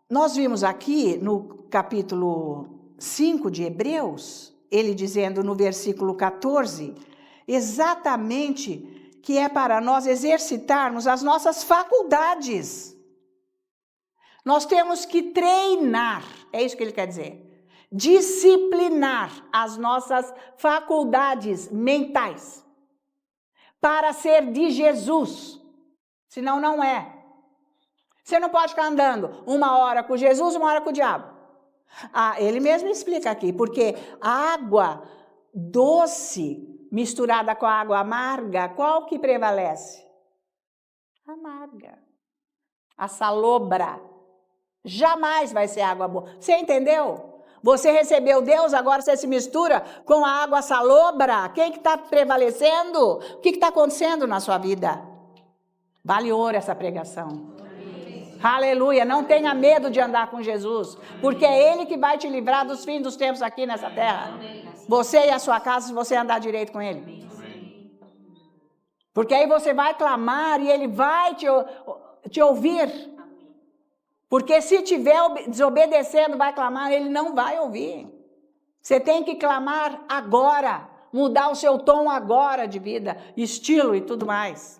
[SPEAKER 2] nós vimos aqui no capítulo 5 de Hebreus, ele dizendo no versículo 14, exatamente que é para nós exercitarmos as nossas faculdades. Nós temos que treinar, é isso que ele quer dizer. Disciplinar as nossas faculdades mentais para ser de Jesus, senão não é. Você não pode ficar andando 1 hora com Jesus, 1 hora com o diabo. Ele mesmo explica aqui, porque a água doce misturada com a água amarga, qual que prevalece? Amarga. A salobra jamais vai ser água boa. Você entendeu? Você recebeu Deus, agora você se mistura com a água salobra. Quem que está prevalecendo? O que está acontecendo na sua vida? Vale ouro essa pregação. Aleluia, não tenha medo de andar com Jesus, porque é Ele que vai te livrar dos fins dos tempos aqui nessa terra. Você e a sua casa, se você andar direito com Ele. Porque aí você vai clamar e Ele vai te ouvir. Porque se estiver desobedecendo, vai clamar, Ele não vai ouvir. Você tem que clamar agora, mudar o seu tom agora de vida, estilo e tudo mais.